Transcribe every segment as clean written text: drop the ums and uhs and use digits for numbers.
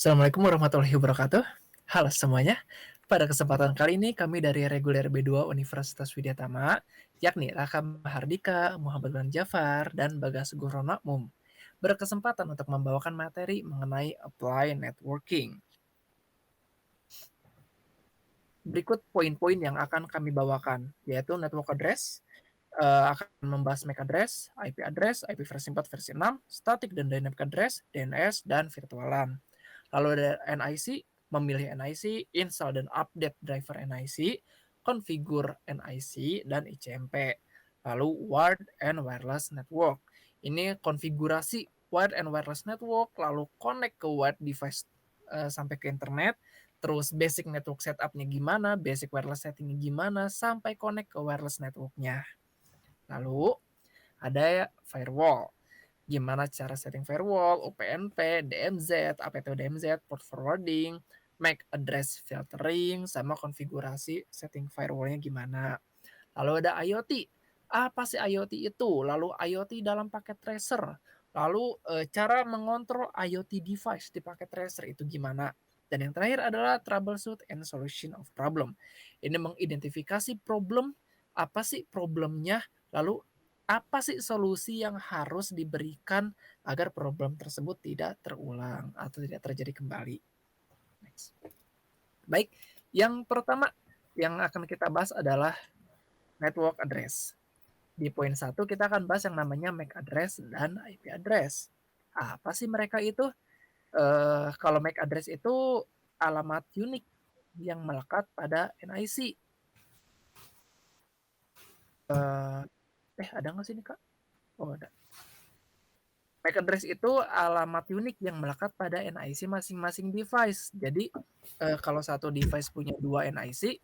Assalamualaikum warahmatullahi wabarakatuh. Halo semuanya. Pada kesempatan kali ini kami dari Reguler B2 Universitas Widyatama, yakni Raka Mahardika, Muhammad Ban Jafar, dan Bagas Gurono Mum, berkesempatan untuk membawakan materi mengenai apply networking. Berikut poin-poin yang akan kami bawakan, yaitu network address, akan membahas MAC address, IP versi 4, versi 6, static dan dynamic address, DNS, dan virtualan. Lalu ada NIC, memilih NIC, install dan update driver NIC, configure NIC, dan ICMP. Lalu wired and wireless network. Ini konfigurasi wired and wireless network, lalu connect ke wired device sampai ke internet, terus basic network setup-nya gimana, basic wireless setting-nya gimana, sampai connect ke wireless network-nya. Lalu ada firewall. Gimana cara setting firewall, OPNP, DMZ, APT DMZ, port forwarding, MAC address filtering, sama konfigurasi setting firewall-nya gimana. Lalu ada IoT. Apa sih IoT itu? Lalu IoT dalam paket tracer. Lalu cara mengontrol IoT device di paket tracer itu gimana? Dan yang terakhir adalah troubleshoot and solution of problem. Ini mengidentifikasi problem, apa sih problemnya, lalu apa sih solusi yang harus diberikan agar problem tersebut tidak terulang atau tidak terjadi kembali. Next. Baik, yang pertama yang akan kita bahas adalah network address. Di poin 1 kita akan bahas yang namanya MAC address dan IP address. Apa sih mereka itu? Kalau MAC address itu alamat unik yang melekat pada NIC. Ada nggak sih ini, Kak? Oh, ada. MAC address itu alamat unik yang melekat pada NIC masing-masing device. Jadi, kalau satu device punya 2 NIC,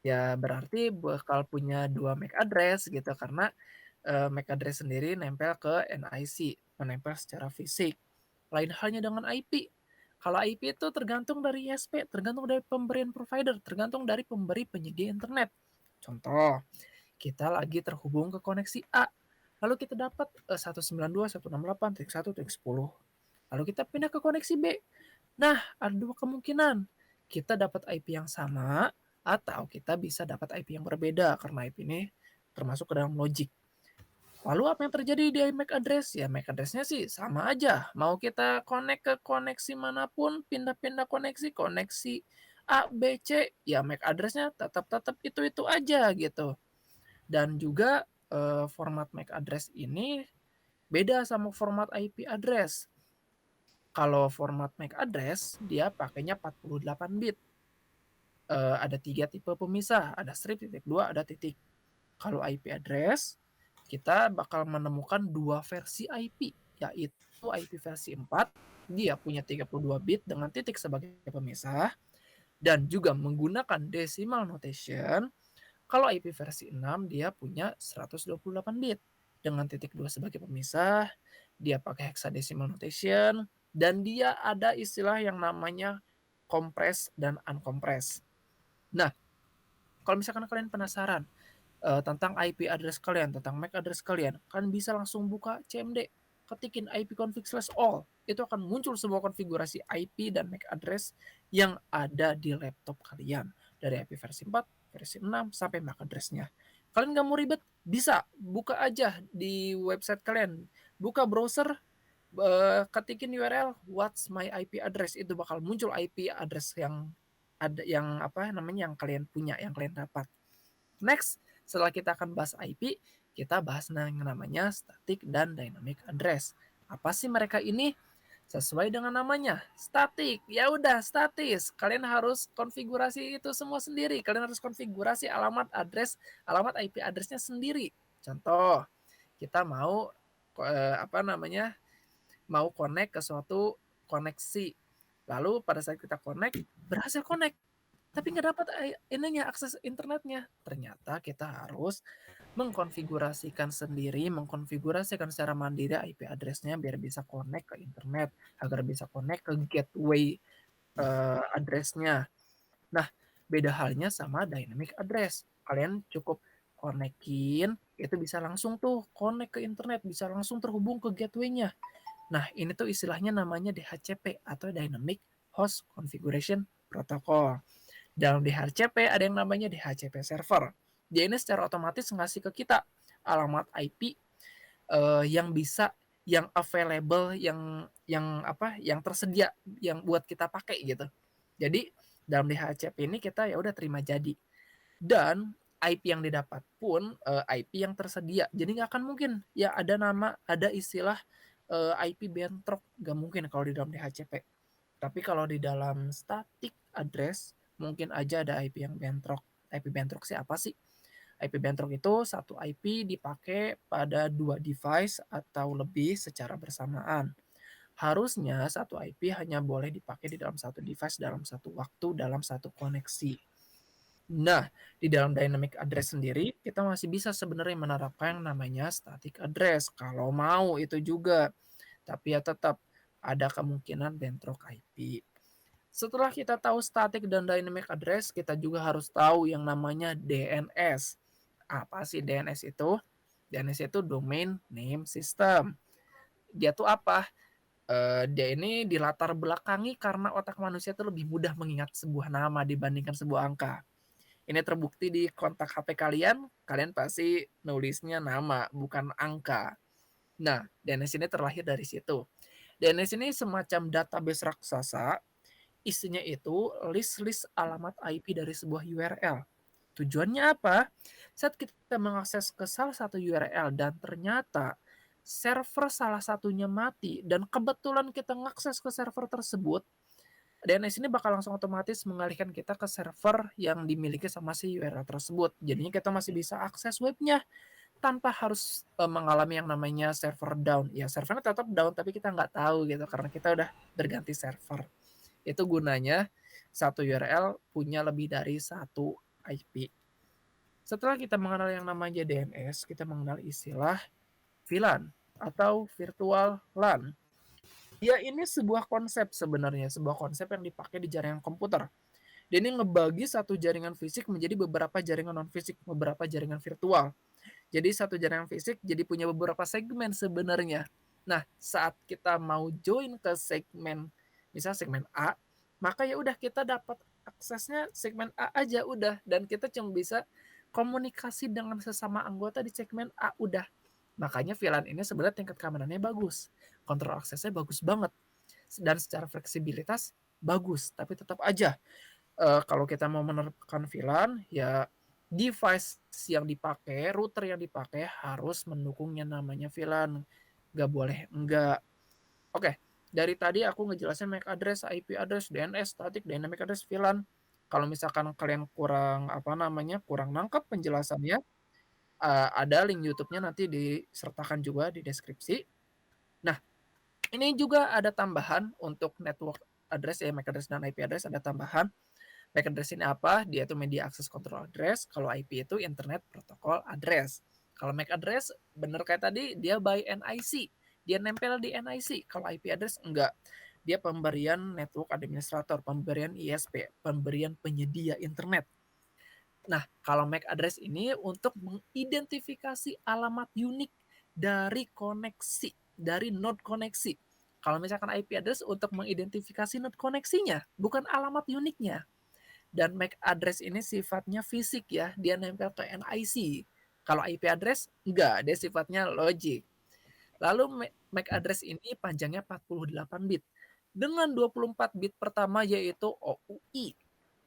ya berarti bakal punya 2 MAC address gitu, karena MAC address sendiri nempel ke NIC, menempel secara fisik. Lain halnya dengan IP. Kalau IP itu tergantung dari ISP, tergantung dari pemberian provider, tergantung dari pemberi penyedia internet. Contoh, kita lagi terhubung ke koneksi A, lalu kita dapat 192.168.1.10. Lalu kita pindah ke koneksi B. Nah, ada dua kemungkinan. Kita dapat IP yang sama, atau kita bisa dapat IP yang berbeda, karena IP ini termasuk ke dalam logic. Lalu apa yang terjadi di MAC address? Ya MAC address-nya sih sama aja. Mau kita connect ke koneksi manapun, pindah-pindah koneksi A, B, C, ya MAC address-nya tetap itu aja gitu. Dan juga format MAC address ini beda sama format IP address. Kalau format MAC address dia pakainya 48 bit. Ada 3 tipe pemisah, ada strip, titik 2, ada titik. Kalau IP address kita bakal menemukan 2 versi IP, yaitu IP versi 4, dia punya 32 bit dengan titik sebagai pemisah, dan juga menggunakan decimal notation. Kalau IP versi 6, dia punya 128 bit dengan titik 2 sebagai pemisah, dia pakai hexadecimal notation, dan dia ada istilah yang namanya compress dan uncompress. Nah, kalau misalkan kalian penasaran tentang IP address kalian, tentang MAC address kalian, kalian bisa langsung buka CMD, ketikin ipconfig/all, itu akan muncul sebuah konfigurasi IP dan MAC address yang ada di laptop kalian, dari IP versi 4, versi 6, sampai MAC address-nya. Kalian nggak mau ribet, bisa buka aja di website kalian, buka browser, ketikin URL what's my IP address, itu bakal muncul IP address yang ada, yang apa namanya, yang kalian punya, yang kalian dapat. Next, setelah kita akan bahas IP, kita bahas yang namanya static dan dynamic address. Apa sih mereka ini? Sesuai dengan namanya, static. Ya udah, statis. Kalian harus konfigurasi itu semua sendiri. Kalian harus konfigurasi alamat IP address-nya sendiri. Contoh, kita mau mau connect ke suatu koneksi. Lalu pada saat kita connect, berhasil connect, tapi nggak dapat akses internetnya. Ternyata kita harus mengkonfigurasikan sendiri, mengkonfigurasikan secara mandiri IP address-nya biar bisa connect ke internet, agar bisa connect ke gateway address-nya. Nah, beda halnya sama dynamic address. Kalian cukup konekin, itu bisa langsung tuh connect ke internet, bisa langsung terhubung ke gateway-nya. Nah, ini tuh istilahnya namanya DHCP atau Dynamic Host Configuration Protocol. Dalam DHCP ada yang namanya DHCP server. Dia ini secara otomatis ngasih ke kita alamat IP yang bisa, yang available, yang tersedia, yang buat kita pakai gitu. Jadi dalam DHCP ini kita ya udah terima jadi. Dan IP yang didapat pun IP yang tersedia. Jadi nggak akan mungkin ya ada istilah IP bentrok, nggak mungkin kalau di dalam DHCP. Tapi kalau di dalam static address mungkin aja ada IP yang bentrok. IP bentrok sih apa sih? IP bentrok itu satu IP dipakai pada dua device atau lebih secara bersamaan. Harusnya satu IP hanya boleh dipakai di dalam satu device dalam satu waktu dalam satu koneksi. Nah, di dalam dynamic address sendiri kita masih bisa sebenarnya menerapkan yang namanya static address kalau mau itu juga. Tapi ya tetap ada kemungkinan bentrok IP. Setelah kita tahu static dan dynamic address, kita juga harus tahu yang namanya DNS. Apa sih DNS itu? DNS itu Domain Name System. Dia tuh apa? Dia ini dilatar belakangi karena otak manusia itu lebih mudah mengingat sebuah nama dibandingkan sebuah angka. Ini terbukti di kontak HP kalian pasti nulisnya nama, bukan angka. Nah, DNS ini terlahir dari situ. DNS ini semacam database raksasa, isinya itu list-list alamat IP dari sebuah URL. Tujuannya apa? Saat kita mengakses ke salah satu URL dan ternyata server salah satunya mati dan kebetulan kita mengakses ke server tersebut, DNS ini bakal langsung otomatis mengalihkan kita ke server yang dimiliki sama si URL tersebut. Jadinya kita masih bisa akses webnya tanpa harus mengalami yang namanya server down. Ya servernya tetap down tapi kita nggak tahu gitu karena kita udah berganti server. Itu gunanya satu URL punya lebih dari satu IP. Setelah kita mengenal yang namanya DNS, kita mengenal istilah VLAN atau virtual LAN. Dia ini sebuah konsep sebenarnya, sebuah konsep yang dipakai di jaringan komputer. Dia ini ngebagi satu jaringan fisik menjadi beberapa jaringan non fisik, beberapa jaringan virtual. Jadi satu jaringan fisik jadi punya beberapa segmen sebenarnya. Nah, saat kita mau join ke segmen, misal segmen A, maka ya udah kita dapat aksesnya segmen A aja udah dan kita cuma bisa komunikasi dengan sesama anggota di segmen A udah. Makanya VLAN ini sebenarnya tingkat keamanannya bagus. Kontrol aksesnya bagus banget. Dan secara fleksibilitas bagus, tapi tetap aja kalau kita mau menerapkan VLAN ya device yang dipakai, router yang dipakai harus mendukung yang namanya VLAN. Nggak boleh enggak. Oke, dari tadi aku ngejelasin MAC address, IP address, DNS, static, dynamic address, VLAN. Kalau misalkan kalian kurang nangkep penjelasannya, ada link YouTube-nya nanti disertakan juga di deskripsi. Nah, ini juga ada tambahan untuk network address ya, MAC address dan IP address ada tambahan. MAC address ini apa? Dia itu media access control address. Kalau IP itu internet protocol address. Kalau MAC address bener kayak tadi dia by NIC. Dia nempel di NIC. Kalau IP address enggak. Dia pemberian network administrator, pemberian ISP, pemberian penyedia internet. Nah, kalau MAC address ini untuk mengidentifikasi alamat unik dari koneksi, dari node koneksi. Kalau misalkan IP address untuk mengidentifikasi node koneksinya, bukan alamat uniknya. Dan MAC address ini sifatnya fisik ya, dia nempel ke NIC. Kalau IP address enggak, dia sifatnya logic. Lalu MAC address ini panjangnya 48 bit. Dengan 24 bit pertama yaitu OUI.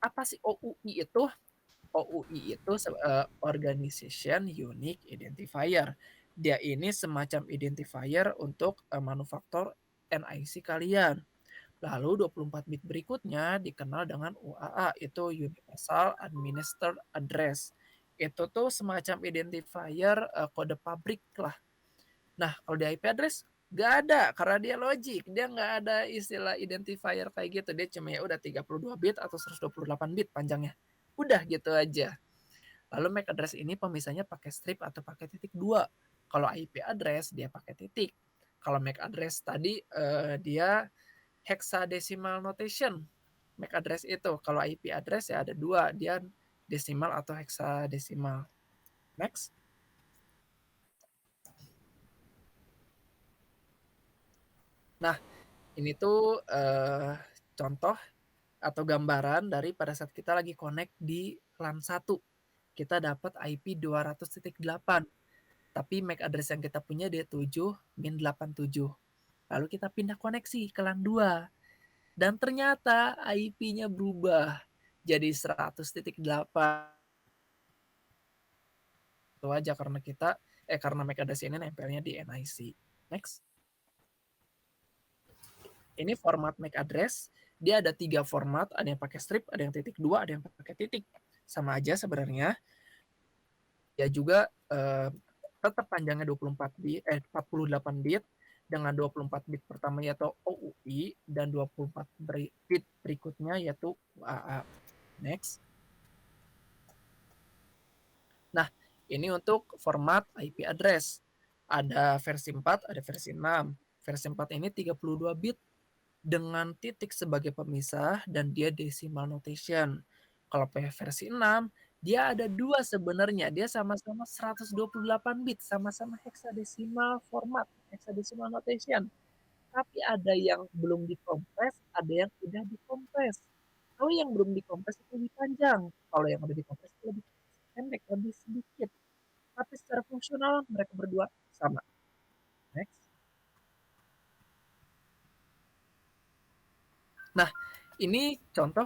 Apa sih OUI itu? OUI itu Organization Unique Identifier. Dia ini semacam identifier untuk manufaktur NIC kalian. Lalu 24 bit berikutnya dikenal dengan UAA, itu Universal Administered Address. Itu tuh semacam identifier kode pabrik lah. Nah, kalau di IP address nggak ada karena dia logic, dia nggak ada istilah identifier kayak gitu. Dia cuma ya udah 32 bit atau 128 bit panjangnya. Udah gitu aja. Lalu MAC address ini pemisahnya pakai strip atau pakai titik dua. Kalau IP address dia pakai titik. Kalau MAC address tadi dia hexadecimal notation. MAC address itu. Kalau IP address ya ada dua, dia desimal atau hexadecimal. Next. Nah, ini tuh, contoh atau gambaran dari pada saat kita lagi connect di LAN 1, kita dapat IP 200.8, tapi MAC address yang kita punya di 7-87. Lalu kita pindah koneksi ke LAN 2, dan ternyata IP-nya berubah jadi 100.8. Itu aja karena MAC address ini nempelnya di NIC. Next. Ini format MAC address, dia ada 3 format, ada yang pakai strip, ada yang titik 2, ada yang pakai titik. Sama aja sebenarnya. Ya juga, tetap panjangnya 48 bit dengan 24 bit pertama yaitu OUI dan 24 bit berikutnya yaitu UAA. Next. Nah, ini untuk format IP address. Ada versi 4, ada versi 6. Versi 4 ini 32 bit dengan titik sebagai pemisah dan dia decimal notation. Kalau versi 6, dia ada 2 sebenarnya, dia sama-sama 128 bit, sama-sama hexadecimal format, hexadecimal notation. Tapi ada yang belum dikompres, ada yang udah dikompres. Kalau yang belum dikompres itu lebih panjang, kalau yang udah dikompres itu lebih pendek, lebih sedikit. Tapi secara fungsional mereka berdua sama. Next. Nah, ini contoh,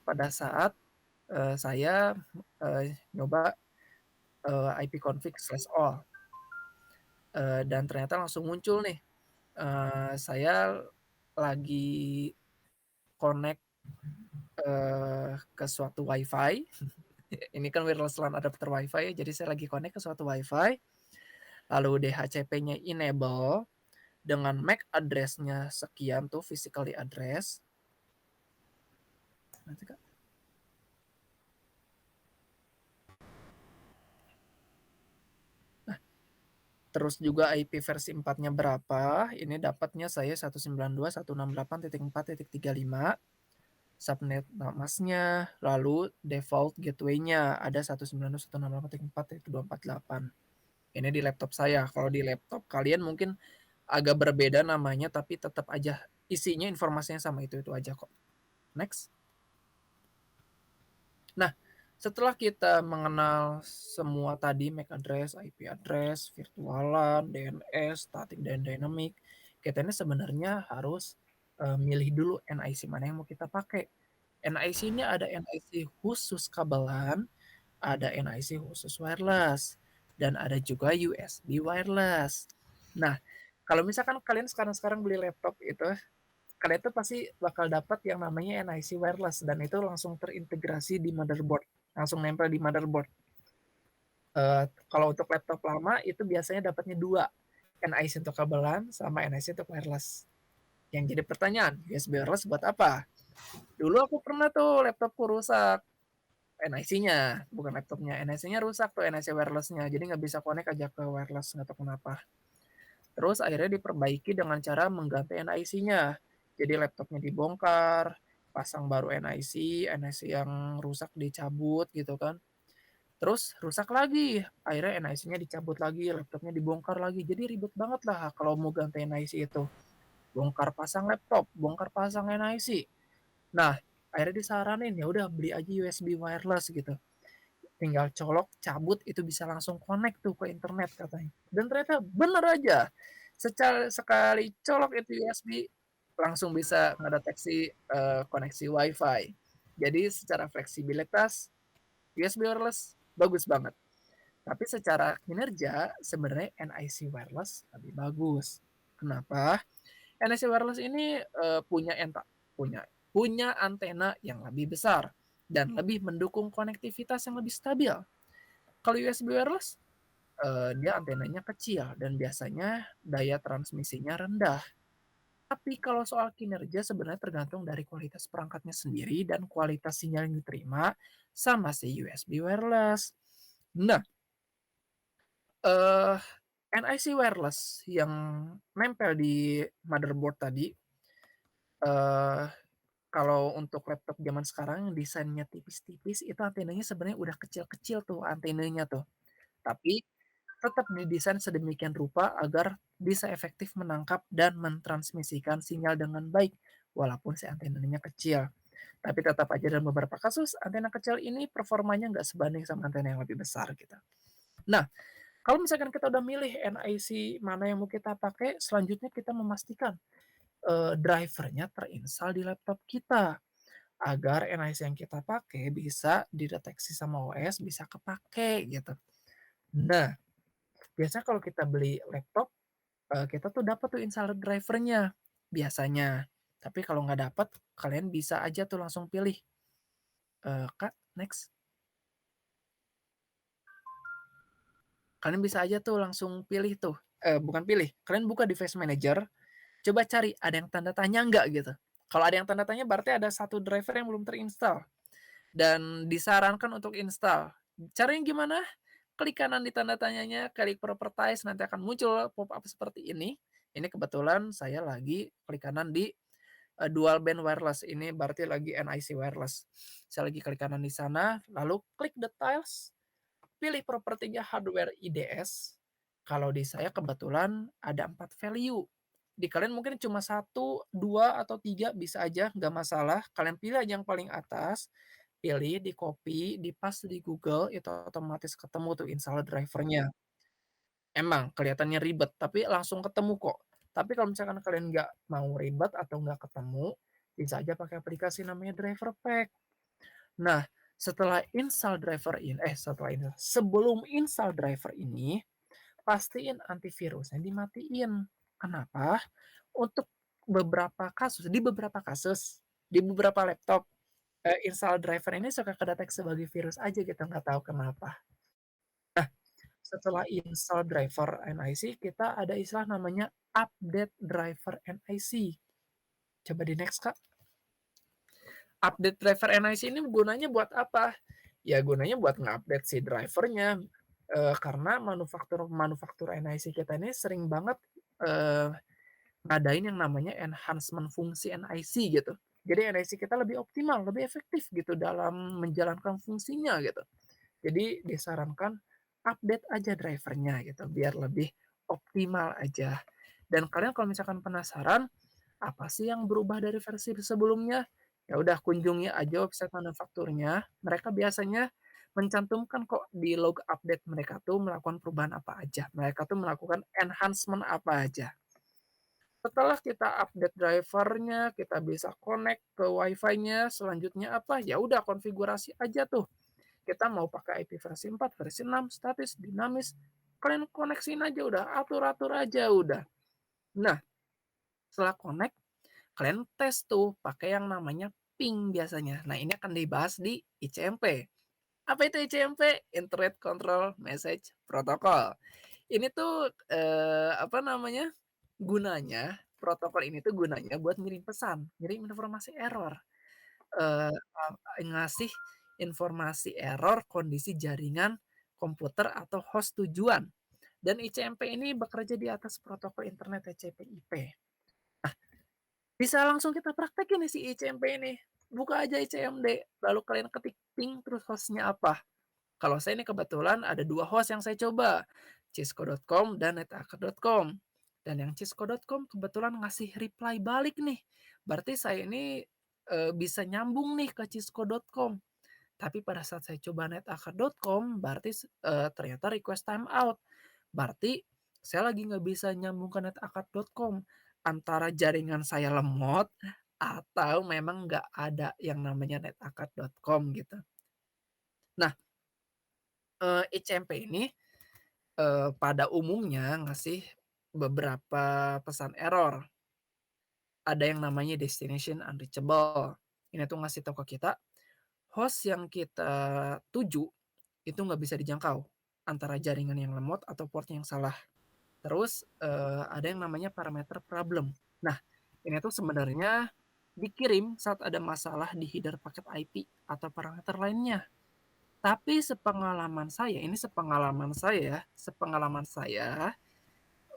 pada saat, saya, nyoba, ipconfig/all, dan ternyata langsung muncul nih, saya lagi connect, ke suatu WiFi. Ini kan wireless LAN adapter WiFi ya, jadi saya lagi connect ke suatu WiFi, lalu DHCP-nya enable dengan MAC address-nya sekian tuh, physically address. Nanti Kak. Terus juga IP versi 4-nya berapa, ini dapatnya saya 192.168.4.35, subnet masnya, lalu default gateway-nya ada 192.168.4.248. Ini di laptop saya, kalau di laptop kalian mungkin agak berbeda namanya, tapi tetap aja isinya informasinya sama, itu aja kok. Next. Nah, setelah kita mengenal semua tadi MAC address, IP address, virtualan, DNS, static dan dynamic, kita ini sebenarnya harus, milih dulu NIC mana yang mau kita pakai. NIC ini ada NIC khusus kabelan, ada NIC khusus wireless, dan ada juga USB wireless. Nah, kalau misalkan kalian sekarang-sekarang beli laptop itu, kalian tuh pasti bakal dapat yang namanya NIC wireless dan itu langsung terintegrasi di motherboard, langsung nempel di motherboard. Kalau untuk laptop lama itu biasanya dapatnya 2, NIC untuk kabelan sama NIC untuk wireless. Yang jadi pertanyaan, USB wireless buat apa? Dulu aku pernah tuh laptopku rusak, NIC-nya, bukan laptopnya, NIC-nya rusak tuh, NIC wireless-nya, jadi nggak bisa connect aja ke wireless, nggak tahu kenapa. Terus akhirnya diperbaiki dengan cara mengganti NIC-nya. Jadi laptopnya dibongkar, pasang baru NIC, NIC yang rusak dicabut gitu kan. Terus rusak lagi, akhirnya NIC-nya dicabut lagi, laptopnya dibongkar lagi. Jadi ribet banget lah kalau mau ganti NIC itu. Bongkar pasang laptop, bongkar pasang NIC. Nah, akhirnya disaranin ya udah beli aja USB wireless gitu. Tinggal colok, cabut, itu bisa langsung connect tuh ke internet katanya. Dan ternyata bener aja. Sekali colok itu USB, langsung bisa ngedeteksi koneksi WiFi. Jadi secara fleksibilitas, USB wireless bagus banget. Tapi secara kinerja, sebenarnya NIC wireless lebih bagus. Kenapa? NIC wireless ini punya punya antena yang lebih besar dan lebih mendukung konektivitas yang lebih stabil. Kalau USB wireless, dia antenanya kecil dan biasanya daya transmisinya rendah. Tapi kalau soal kinerja sebenarnya tergantung dari kualitas perangkatnya sendiri dan kualitas sinyal yang diterima sama si USB wireless. Nah, eee, NIC wireless yang nempel di motherboard tadi, eee, kalau untuk laptop zaman sekarang yang desainnya tipis-tipis, itu antenanya sebenarnya udah kecil-kecil tuh antenanya tuh. Tapi tetap didesain sedemikian rupa agar bisa efektif menangkap dan mentransmisikan sinyal dengan baik, walaupun si antenanya kecil. Tapi tetap aja dalam beberapa kasus, antena kecil ini performanya nggak sebanding sama antena yang lebih besar gitu. Nah, kalau misalkan kita udah milih NIC mana yang mau kita pakai, selanjutnya kita memastikan, driver-nya terinstall di laptop kita, agar NIC yang kita pakai bisa dideteksi sama OS, bisa kepakai gitu. Nah, biasanya kalau kita beli laptop, kita tuh dapat tuh installer driver-nya, biasanya. Tapi kalau nggak dapat, kalian bisa aja tuh langsung pilih, Kak, next. Kalian bisa aja tuh langsung pilih tuh, bukan pilih, kalian buka device manager, coba cari ada yang tanda tanya nggak gitu. Kalau ada yang tanda tanya berarti ada satu driver yang belum terinstall dan disarankan untuk install. Caranya gimana? Klik kanan di tanda tanyanya, klik properties, nanti akan muncul pop-up seperti ini. Ini kebetulan saya lagi klik kanan di, dual band wireless, ini berarti lagi NIC wireless. Saya lagi klik kanan di sana, lalu klik details, pilih propertinya hardware IDS. Kalau di saya kebetulan ada 4 value. Di kalian mungkin cuma satu, 2, atau 3 bisa aja, nggak masalah. Kalian pilih aja yang paling atas, pilih, di-copy, di-paste di Google, itu otomatis ketemu tuh installer driver-nya. Emang kelihatannya ribet, tapi langsung ketemu kok. Tapi kalau misalkan kalian nggak mau ribet atau nggak ketemu, bisa aja pakai aplikasi namanya Driver Pack. Nah, sebelum install driver ini, pastiin antivirusnya dimatiin. Kenapa? Untuk beberapa kasus, di beberapa laptop, install driver ini suka kedetek sebagai virus aja gitu, nggak tahu kenapa. Nah, setelah install driver NIC, kita ada istilah namanya update driver NIC. Coba di next, Kak. Update driver NIC ini gunanya buat apa? Ya gunanya buat nge-update si drivernya, karena manufaktur NIC kita ini sering banget, eee, ngadain yang namanya enhancement fungsi NIC gitu. Jadi NIC kita lebih optimal, lebih efektif gitu dalam menjalankan fungsinya gitu. Jadi disarankan update aja drivernya gitu, biar lebih optimal aja. Dan kalian kalau misalkan penasaran, apa sih yang berubah dari versi sebelumnya? Ya udah kunjungi aja website manufakturnya, mereka biasanya mencantumkan kok di log update mereka tuh melakukan perubahan apa aja, mereka tuh melakukan enhancement apa aja. Setelah kita update drivernya, kita bisa connect ke WiFi-nya, selanjutnya apa, ya udah konfigurasi aja tuh. Kita mau pakai IP versi 4, versi 6, statis, dinamis, kalian koneksiin aja udah, atur-atur aja udah. Nah, setelah connect, kalian tes tuh pakai yang namanya ping biasanya. Nah, ini akan dibahas di ICMP. Apa itu ICMP? Internet Control Message Protocol. Ini tuh, apa namanya, protokol ini tuh gunanya buat ngirim pesan, ngirim informasi error, ngasih informasi error kondisi jaringan komputer atau host tujuan. Dan ICMP ini bekerja di atas protokol internet TCP/IP. Bisa langsung kita praktekin nih si ICMP ini. Buka aja ICMD, lalu kalian ketik ping terus host-nya apa. Kalau saya ini kebetulan ada 2 host yang saya coba, cisco.com dan nethacker.com. Dan yang cisco.com kebetulan ngasih reply balik nih. Berarti saya ini, bisa nyambung nih ke cisco.com. Tapi pada saat saya coba nethacker.com berarti ternyata request timeout. Berarti saya lagi nggak bisa nyambung ke nethacker.com. Antara jaringan saya lemot atau memang nggak ada yang namanya nethacker.com gitu. Nah, ICMP ini, pada umumnya ngasih beberapa pesan error. Ada yang namanya destination unreachable. Ini tuh ngasih tahu ke kita, host yang kita tuju itu nggak bisa dijangkau, antara jaringan yang lemot atau port yang salah. Terus, ada yang namanya parameter problem. Nah, ini tuh sebenarnya dikirim saat ada masalah di header paket IP atau parameter lainnya. Tapi sepengalaman saya,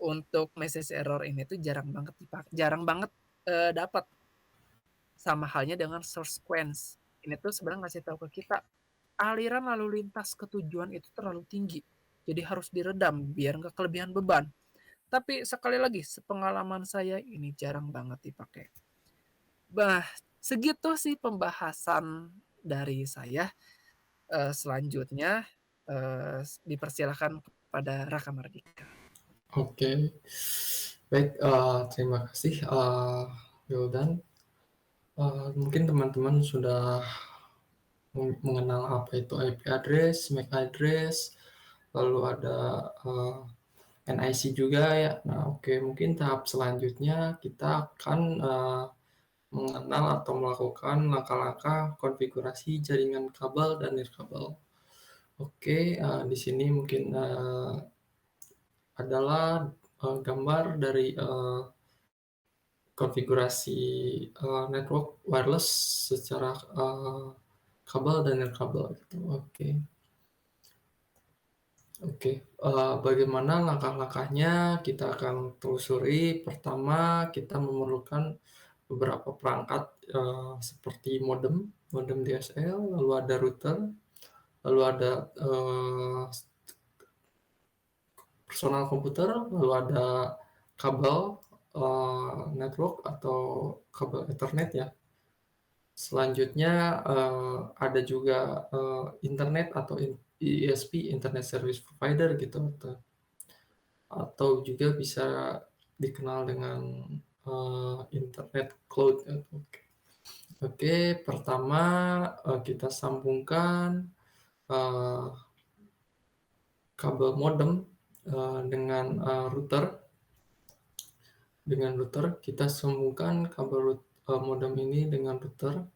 untuk message error ini tuh jarang banget, dapat. Sama halnya dengan source sequence. Ini tuh sebenarnya ngasih tahu ke kita, aliran lalu lintas ke tujuan itu terlalu tinggi, jadi harus diredam biar nggak kelebihan beban. Tapi sekali lagi, sepengalaman saya ini jarang banget dipakai. Bah, segitu sih pembahasan dari saya. Selanjutnya, dipersilakan kepada Raka Mardika. Oke, baik, terima kasih, Wildan. Mungkin teman-teman sudah mengenal apa itu IP address, MAC address, lalu ada NIC juga ya. Nah, oke, mungkin tahap selanjutnya kita akan mengenal atau melakukan langkah-langkah konfigurasi jaringan kabel dan nirkabel. Oke, di sini mungkin adalah gambar dari konfigurasi network wireless secara kabel dan nirkabel gitu. Oke. Oke, bagaimana langkah-langkahnya kita akan telusuri. Pertama, kita memerlukan beberapa perangkat seperti modem, modem DSL, lalu ada router, lalu ada personal komputer, lalu ada kabel network atau kabel Ethernet ya. Selanjutnya ada juga internet atau ISP, Internet Service Provider gitu, atau juga bisa dikenal dengan internet cloud. Oke, Oke, pertama kita sambungkan eh, kabel modem dengan router. Dengan router kita sambungkan kabel modem ini dengan router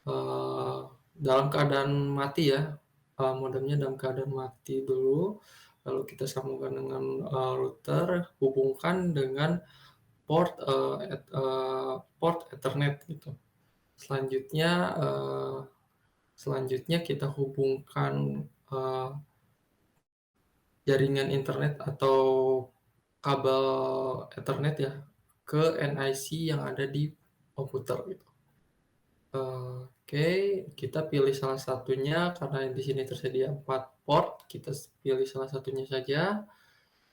eh, dalam keadaan mati ya. Modemnya dalam keadaan mati dulu, lalu kita sambungkan dengan router, hubungkan dengan port Ethernet gitu. Selanjutnya selanjutnya kita hubungkan jaringan internet atau kabel Ethernet ya ke NIC yang ada di komputer gitu. Oke, kita pilih salah satunya karena di sini tersedia 4 port, kita pilih salah satunya saja.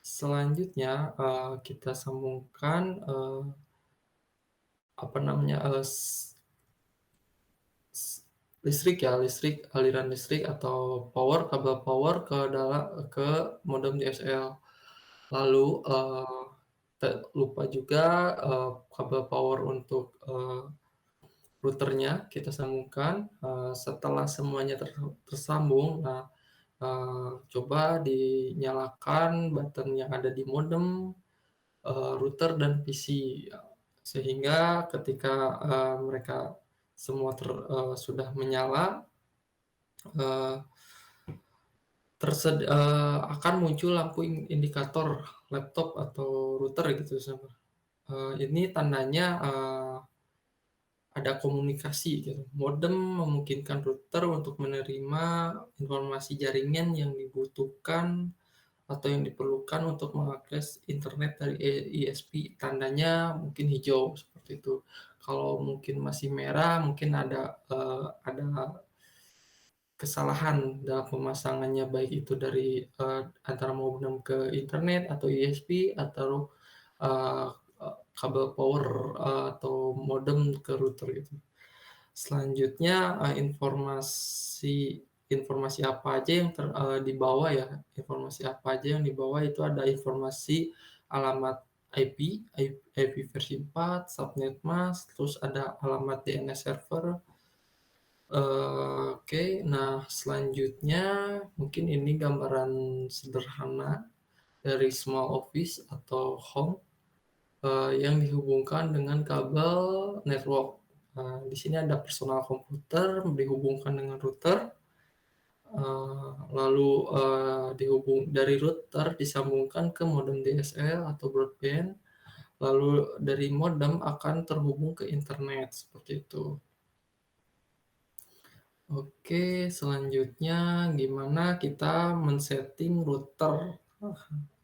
Selanjutnya kita sambungkan apa namanya listrik ya, listrik, aliran listrik atau power, kabel power ke dalam ke modem DSL. Lalu lupa juga kabel power untuk routernya kita sambungkan. Setelah semuanya tersambung, nah coba dinyalakan button yang ada di modem, router dan PC, sehingga ketika mereka semua sudah menyala, uh, akan muncul lampu indikator laptop atau router gitu. Ini tandanya ada komunikasi gitu. Modem memungkinkan router untuk menerima informasi jaringan yang dibutuhkan atau yang diperlukan untuk mengakses internet dari ISP. Tandanya mungkin hijau seperti itu. Kalau mungkin masih merah, mungkin ada kesalahan dalam pemasangannya, baik itu dari antara modem ke internet atau ISP atau uh, kabel power atau modem ke router gitu. Selanjutnya informasi informasi apa aja yang dibawa ya, informasi apa aja yang dibawa itu ada informasi alamat IP, IP versi 4, subnet mask, terus ada alamat DNS server. Oke, nah selanjutnya mungkin ini gambaran sederhana dari small office atau home yang dihubungkan dengan kabel network. Di sini ada personal komputer dihubungkan dengan router, lalu dari router disambungkan ke modem DSL atau broadband, lalu dari modem akan terhubung ke internet seperti itu. Oke, selanjutnya gimana kita men-setting router?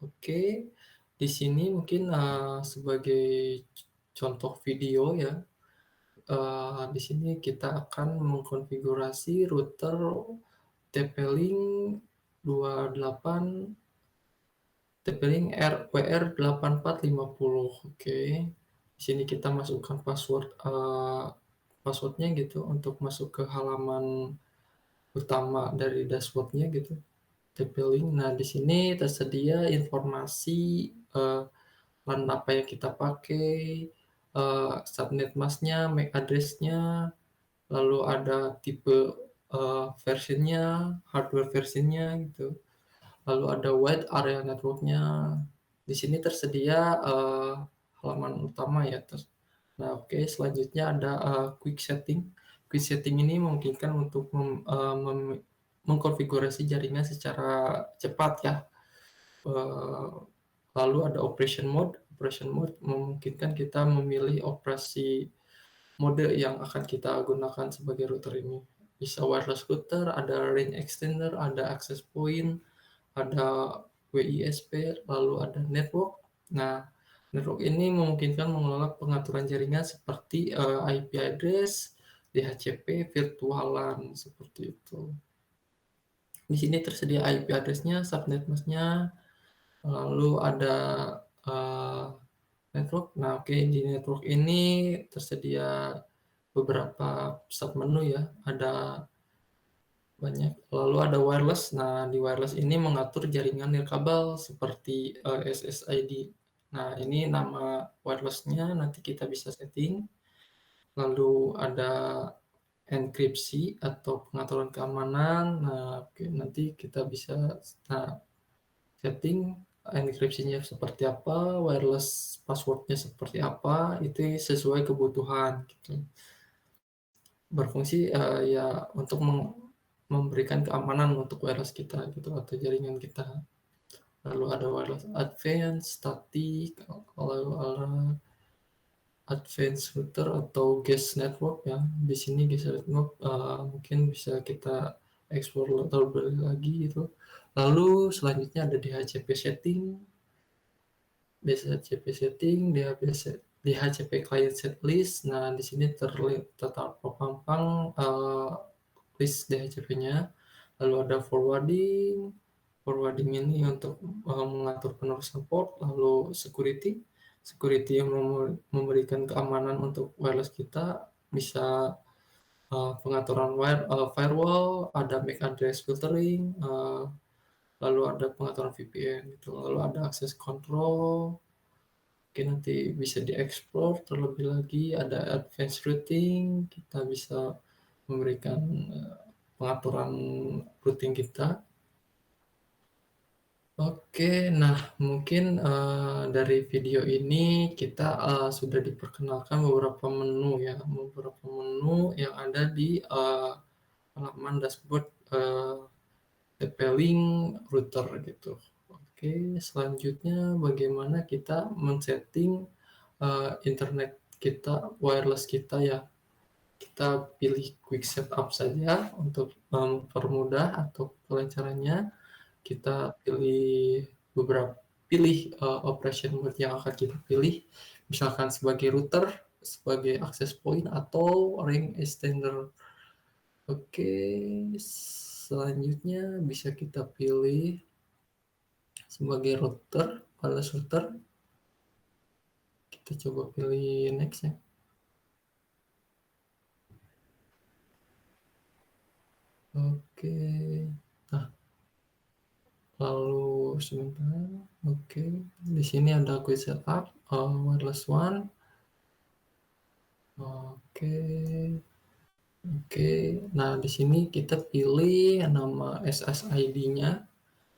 Oke, di sini mungkin sebagai contoh video ya. Di sini kita akan mengkonfigurasi router TP-Link 28 TP-Link WR8450. Oke. Di sini kita masukkan password-nya gitu untuk masuk ke halaman utama dari dashboard-nya gitu, TP-Link. Nah, di sini tersedia informasi, LAN apa yang kita pakai, subnet mask-nya, MAC address-nya, lalu ada tipe, versionnya, hardware versionnya gitu. Lalu ada wide area network-nya. Di sini tersedia, halaman utama ya. Nah, oke, selanjutnya ada, quick setting. Quick setting ini memungkinkan untuk mengkonfigurasi jaringan secara cepat ya. Eee, Lalu ada operation mode. Operation mode memungkinkan kita memilih operasi mode yang akan kita gunakan sebagai router ini. Bisa wireless router, ada range extender, ada access point, ada WISP, lalu ada network. Nah, network ini memungkinkan mengelola pengaturan jaringan seperti, IP address, DHCP, virtual LAN, seperti itu. Di sini tersedia IP address-nya, subnet mask-nya, lalu ada, eee, network. Nah, oke, di network ini tersedia beberapa submenu ya, ada banyak. Lalu ada wireless. Nah, di wireless ini mengatur jaringan nirkabel seperti, SSID. Nah, ini nama wireless-nya nanti kita bisa setting. Lalu ada enkripsi atau pengaturan keamanan. Nah, oke, nanti kita bisa nah, setting enkripsinya seperti apa, wireless password-nya seperti apa, itu sesuai kebutuhan gitu. Berfungsi, ya untuk memberikan keamanan untuk wireless kita gitu atau jaringan kita. Lalu ada wireless advance, static, lalu ada advanced router atau guest network ya. Di sini guest network, mungkin bisa kita explore lebih lagi gitu. Lalu selanjutnya ada DHCP setting, DHCP setting, DHCP client setlist. Nah, di sini terpampang, list DHCP-nya. Lalu ada forwarding. Forwarding ini untuk, mengatur penerusan port. Lalu security. Security yang memberikan keamanan untuk wireless kita. Bisa, pengaturan firewall, ada MAC address filtering, lalu ada pengaturan VPN gitu. Lalu ada access control. Oke, nanti bisa dieksplor terlebih lagi, ada advanced routing, kita bisa memberikan, pengaturan routing kita. Oke, nah mungkin, dari video ini kita, sudah diperkenalkan beberapa menu ya, beberapa menu yang ada di, halaman dashboard, TP-Link router gitu. Oke, selanjutnya bagaimana kita men-setting, internet kita, wireless kita ya. Kita pilih quick setup saja untuk mempermudah atau kelancarannya. Kita pilih operation mode yang akan kita pilih, misalkan sebagai router, sebagai access point, atau ring extender. Oke, selanjutnya bisa kita pilih sebagai router, wireless router. Kita coba pilih next ya. Oke. Nah, lalu sebentar. Oke, di sini ada quick setup, wireless one. Oke. Oke. Nah, di sini kita pilih nama SSID-nya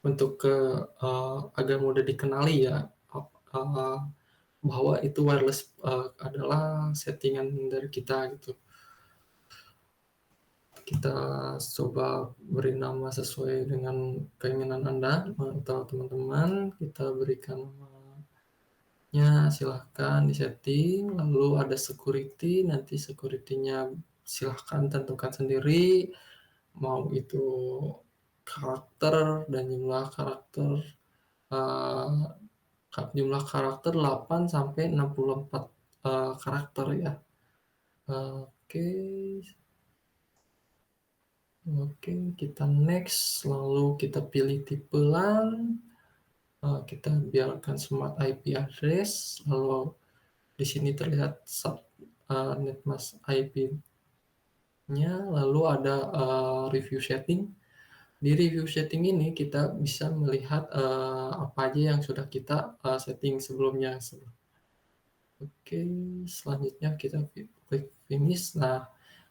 untuk agar mudah dikenali ya, uh, bahwa itu wireless, adalah settingan dari kita gitu. Kita coba beri nama sesuai dengan keinginan Anda atau teman-teman. Kita berikan namanya, silahkan disetting. Lalu ada security, nanti security-nya silahkan tentukan sendiri. Mau itu karakter dan uh, jumlah karakter 8 sampai 64 karakter ya. Oke, oke, kita next, lalu kita pilih tipe LAN. Kita biarkan smart IP address, lalu di sini terlihat netmask IP-nya, lalu ada, review setting. Di review setting ini kita bisa melihat, apa aja yang sudah kita, setting sebelumnya. Oke, selanjutnya kita klik finish. Nah,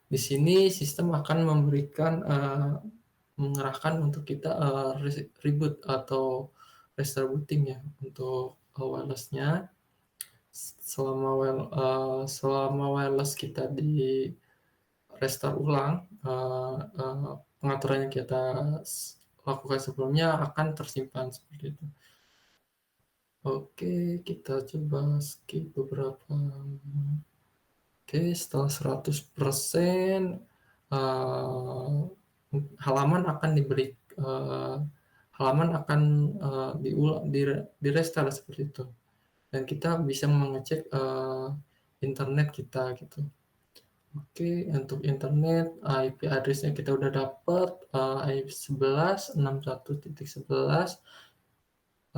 di sini sistem akan memberikan, mengerahkan untuk kita, reboot atau restart booting ya untuk, wireless-nya. Selama wireless kita di-restart ulang, pengaturan yang kita lakukan sebelumnya akan tersimpan seperti itu. Oke, kita coba skip beberapa. Oke, setelah 100%, eee, halaman akan diberi eee, halaman akan, di-restart seperti itu, dan kita bisa mengecek, internet kita gitu. Oke, untuk internet, IP address-nya kita udah dapet, IP 11.61.11,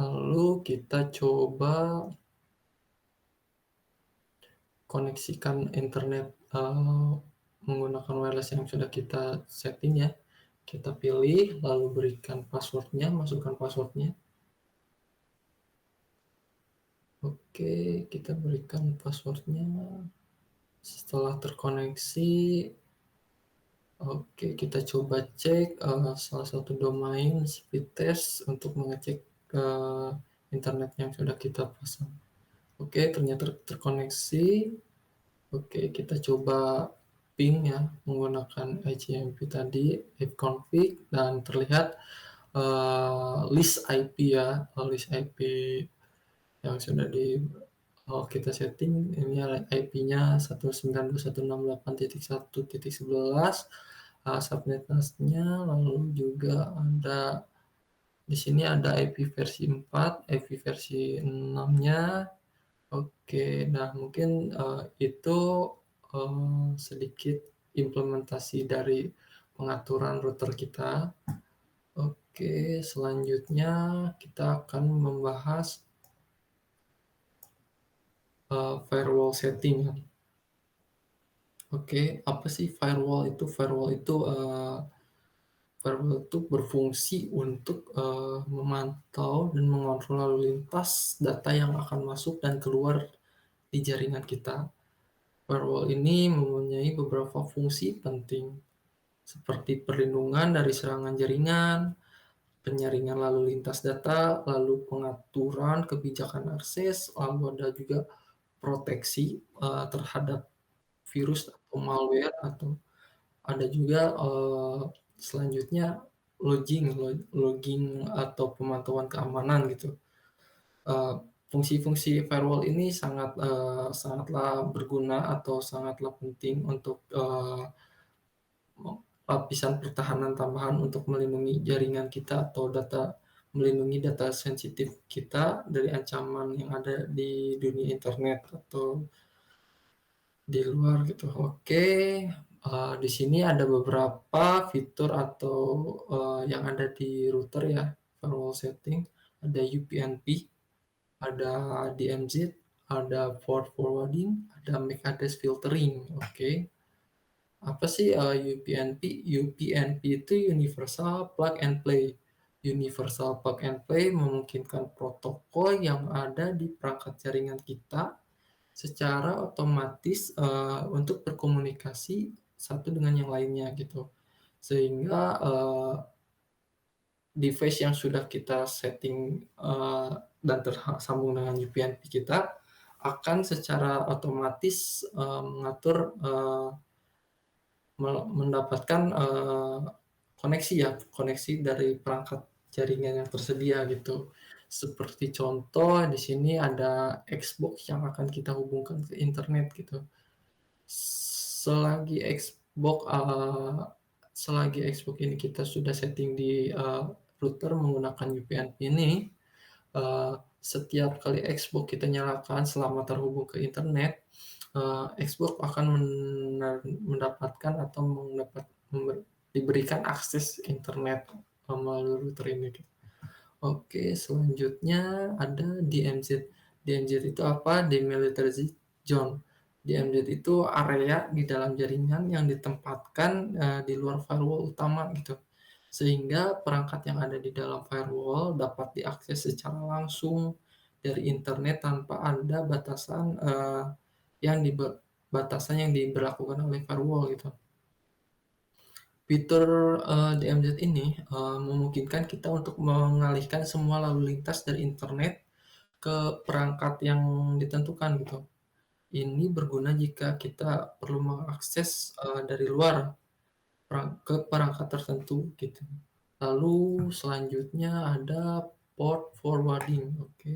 lalu kita coba koneksikan internet, menggunakan wireless yang sudah kita setting ya. Kita pilih, lalu berikan password-nya, masukkan password-nya. Oke, kita berikan password-nya. Setelah terkoneksi, oke, kita coba cek, salah satu domain speed test untuk mengecek, internet yang sudah kita pasang. Oke, ternyata terkoneksi. Oke, kita coba ping ya menggunakan ICMP tadi, ipconfig, dan terlihat, list IP ya, list IP yang sudah kita setting. Ini IP-nya 192.168.1.11, subnet mask-nya, lalu juga ada di sini ada IP versi 4, IP versi 6-nya. Oke, nah mungkin, itu, sedikit implementasi dari pengaturan router kita. Oke, selanjutnya kita akan membahas, firewall setting ya. Oke, apa sih firewall itu? Firewall itu berfungsi untuk, memantau dan mengontrol lalu lintas data yang akan masuk dan keluar di jaringan kita. Firewall ini mempunyai beberapa fungsi penting, seperti perlindungan dari serangan jaringan, penyaringan lalu lintas data, lalu pengaturan kebijakan akses, lalu ada juga proteksi, terhadap virus atau malware, atau ada juga, selanjutnya logging atau pemantauan keamanan gitu. Eee, Fungsi-fungsi firewall ini sangatlah berguna atau sangatlah penting untuk, lapisan pertahanan tambahan untuk melindungi jaringan kita atau melindungi data sensitif kita dari ancaman yang ada di dunia internet atau di luar gitu. Oke, di sini ada beberapa fitur atau, yang ada di router ya, firewall setting. Ada UPnP, ada DMZ, ada port forwarding, ada MAC address filtering. Oke. Apa sih, UPnP? UPnP itu Universal Plug and Play. Universal Plug and Play memungkinkan protokol yang ada di perangkat jaringan kita secara otomatis, untuk berkomunikasi satu dengan yang lainnya gitu. Sehingga, device yang sudah kita setting, dan tersambung dengan UPnP kita akan secara otomatis, mengatur, mendapatkan, koneksi ya, koneksi dari perangkat jaringan yang tersedia gitu. Seperti contoh di sini ada Xbox yang akan kita hubungkan ke internet gitu. Selagi Xbox, selagi Xbox ini kita sudah setting di, router menggunakan UPnP ini, setiap kali Xbox kita nyalakan selama terhubung ke internet, Xbox akan mendapatkan atau diberikan akses internet, melalui router ini gitu. Oke, selanjutnya ada DMZ. DMZ itu apa? Demilitarized Zone. DMZ itu area di dalam jaringan yang ditempatkan, di luar firewall utama gitu. Sehingga perangkat yang ada di dalam firewall dapat diakses secara langsung dari internet tanpa ada batasan, batasan yang diberlakukan oleh firewall gitu. Fitur, DMZ ini, memungkinkan kita untuk mengalihkan semua lalu lintas dari internet ke perangkat yang ditentukan gitu. Ini berguna jika kita perlu mengakses, dari luar ke perangkat tertentu gitu. Lalu selanjutnya ada port forwarding, oke.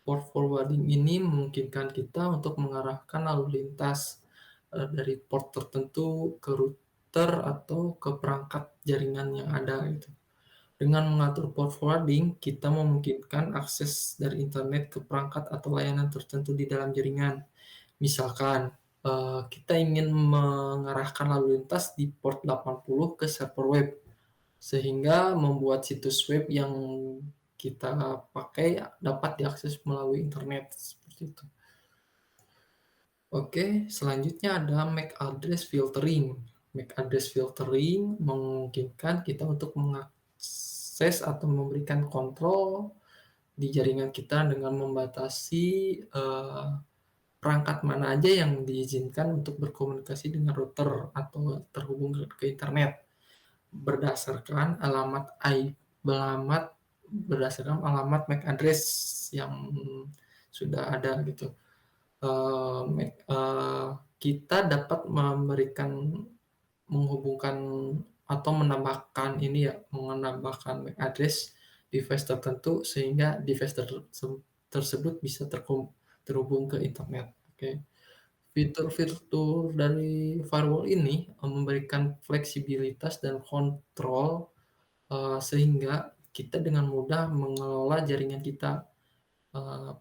Port forwarding ini memungkinkan kita untuk mengarahkan lalu lintas, dari port tertentu ke router atau ke perangkat jaringan yang ada gitu. Dengan mengatur port forwarding, kita memungkinkan akses dari internet ke perangkat atau layanan tertentu di dalam jaringan. Misalkan, kita ingin mengarahkan lalu lintas di port 80 ke server web, sehingga membuat situs web yang kita pakai dapat diakses melalui internet, seperti itu. Oke, selanjutnya ada MAC address filtering. MAC address filtering memungkinkan kita untuk mengakses atau memberikan kontrol di jaringan kita dengan membatasi, perangkat mana aja yang diizinkan untuk berkomunikasi dengan router atau terhubung ke internet berdasarkan alamat berdasarkan alamat MAC address yang sudah ada gitu. Kita dapat menghubungkan atau menambahkan MAC address device tertentu sehingga device tersebut bisa terhubung ke internet. Oke. Fitur-fitur dari firewall ini, memberikan fleksibilitas dan kontrol, sehingga kita dengan mudah mengelola jaringan kita. Eee,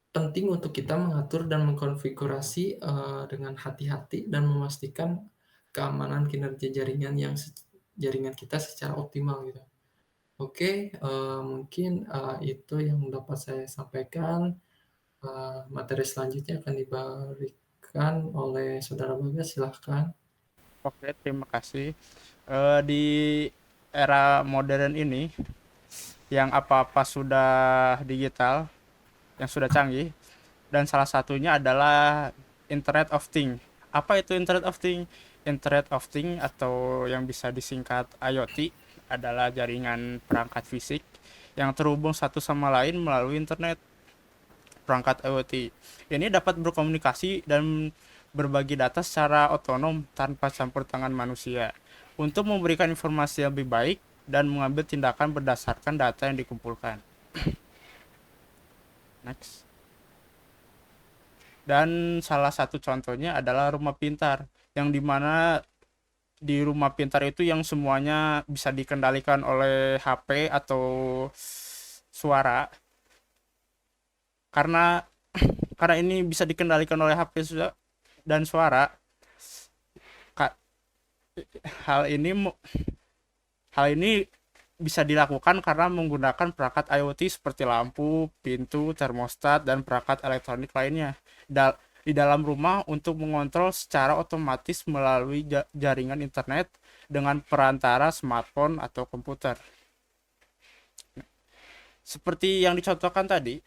Penting untuk kita mengatur dan mengkonfigurasi, dengan hati-hati dan memastikan keamanan kinerja jaringan kita secara optimal gitu. Oke, mungkin, itu yang dapat saya sampaikan. Materi selanjutnya akan diberikan oleh saudara Bagas, silahkan. Oke, terima kasih. Di era modern ini, yang apa-apa sudah digital, yang sudah canggih, dan salah satunya adalah Internet of Things. Apa itu Internet of Things? Internet of Things atau yang bisa disingkat IoT adalah jaringan perangkat fisik yang terhubung satu sama lain melalui internet. Perangkat IoT ini dapat berkomunikasi dan berbagi data secara otonom tanpa campur tangan manusia untuk memberikan informasi yang lebih baik dan mengambil tindakan berdasarkan data yang dikumpulkan. Next. Dan salah satu contohnya adalah rumah pintar, yang dimana di rumah pintar itu yang semuanya bisa dikendalikan oleh HP atau suara. Karena ini bisa dikendalikan oleh HP dan suara. Hal ini hal ini bisa dilakukan karena menggunakan perangkat IoT seperti lampu, pintu, termostat, dan perangkat elektronik lainnya di dalam rumah untuk mengontrol secara otomatis melalui jaringan internet dengan perantara smartphone atau komputer. Seperti yang dicontohkan tadi,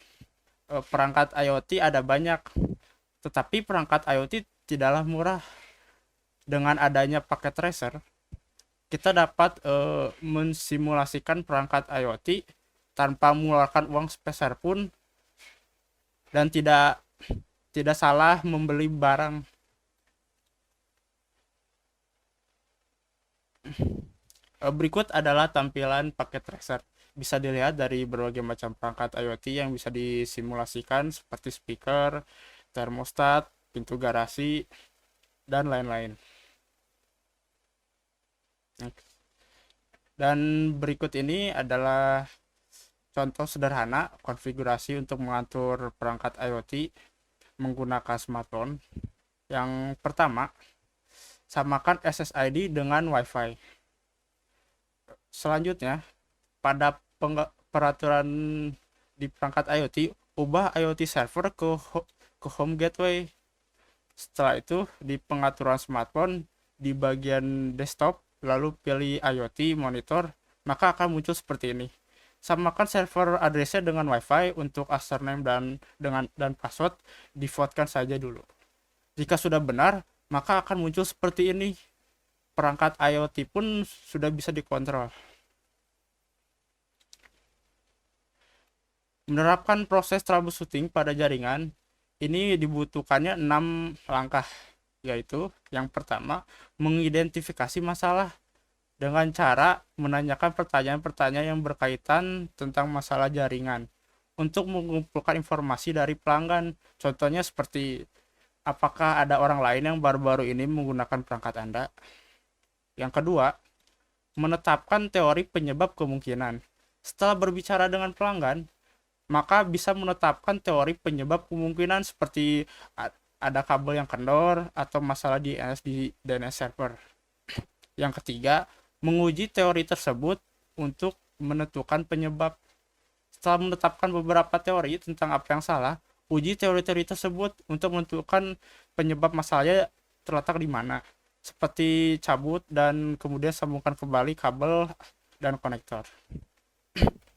perangkat IoT ada banyak, tetapi perangkat IoT tidaklah murah. Dengan adanya paket tracer, kita dapat mensimulasikan perangkat IoT tanpa mengeluarkan uang sepeser pun dan tidak salah membeli barang. Berikut adalah tampilan paket tracer. Bisa dilihat dari berbagai macam perangkat IoT yang bisa disimulasikan seperti speaker, termostat, pintu garasi, dan lain-lain. Dan berikut ini adalah contoh sederhana konfigurasi untuk mengatur perangkat IoT menggunakan smartphone. Yang pertama, samakan SSID dengan WiFi. Selanjutnya, pada peraturan di perangkat IoT, ubah IoT server ke home gateway. Setelah itu di pengaturan smartphone di bagian desktop lalu pilih IoT monitor, maka akan muncul seperti ini. Samakan server addressnya dengan WiFi. Untuk username dan password defaultkan saja dulu. Jika sudah benar, maka akan muncul seperti ini. Perangkat IoT pun sudah bisa dikontrol. Menerapkan proses troubleshooting pada jaringan ini dibutuhkannya 6 langkah, yaitu yang pertama, mengidentifikasi masalah dengan cara menanyakan pertanyaan-pertanyaan yang berkaitan tentang masalah jaringan untuk mengumpulkan informasi dari pelanggan. Contohnya seperti, apakah ada orang lain yang baru-baru ini menggunakan perangkat Anda? Yang kedua, menetapkan teori penyebab kemungkinan. Setelah berbicara dengan pelanggan, maka bisa menetapkan teori penyebab kemungkinan seperti ada kabel yang kendor atau masalah di DNS server. Yang ketiga, menguji teori tersebut untuk menentukan penyebab. Setelah menetapkan beberapa teori tentang apa yang salah, uji teori-teori tersebut untuk menentukan penyebab masalahnya terletak di mana, seperti cabut dan kemudian sambungkan kembali kabel dan konektor.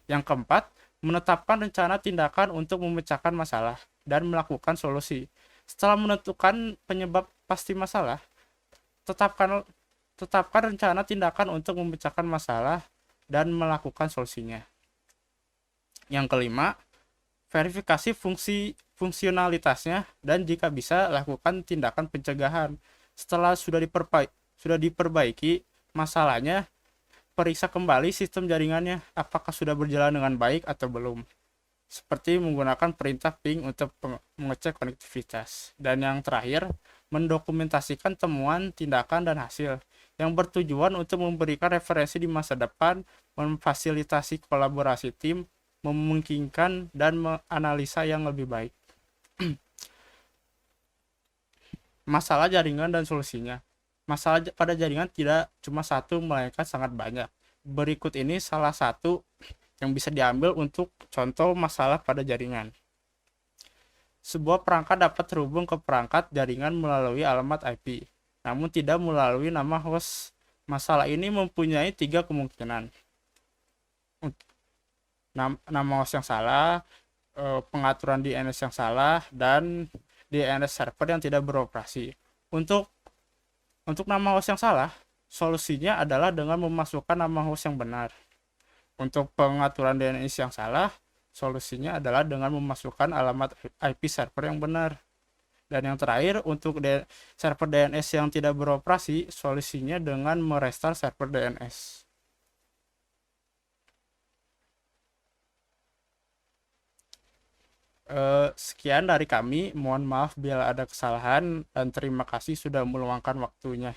Yang keempat, menetapkan rencana tindakan untuk memecahkan masalah dan melakukan solusi. Setelah menentukan penyebab pasti masalah, tetapkan rencana tindakan untuk memecahkan masalah dan melakukan solusinya. Yang kelima, verifikasi fungsionalitasnya dan jika bisa lakukan tindakan pencegahan. Setelah sudah diperbaiki masalahnya, periksa kembali sistem jaringannya apakah sudah berjalan dengan baik atau belum. Seperti menggunakan perintah ping untuk mengecek konektivitas. Dan yang terakhir, mendokumentasikan temuan, tindakan, dan hasil yang bertujuan untuk memberikan referensi di masa depan, memfasilitasi kolaborasi tim, memungkinkan dan menganalisa yang lebih baik. Masalah jaringan dan solusinya. Masalah pada jaringan tidak cuma satu, melainkan sangat banyak. Berikut ini salah satu yang bisa diambil untuk contoh masalah pada jaringan. Sebuah perangkat dapat terhubung ke perangkat jaringan melalui alamat IP, namun tidak melalui nama host. Masalah ini mempunyai 3 kemungkinan. Nama host yang salah, pengaturan DNS yang salah, dan DNS server yang tidak beroperasi. Untuk nama host yang salah, solusinya adalah dengan memasukkan nama host yang benar. Untuk pengaturan DNS yang salah, solusinya adalah dengan memasukkan alamat IP server yang benar. Dan yang terakhir, untuk server DNS yang tidak beroperasi, solusinya dengan merestart server DNS. Sekian dari kami, mohon maaf bila ada kesalahan dan terima kasih sudah meluangkan waktunya.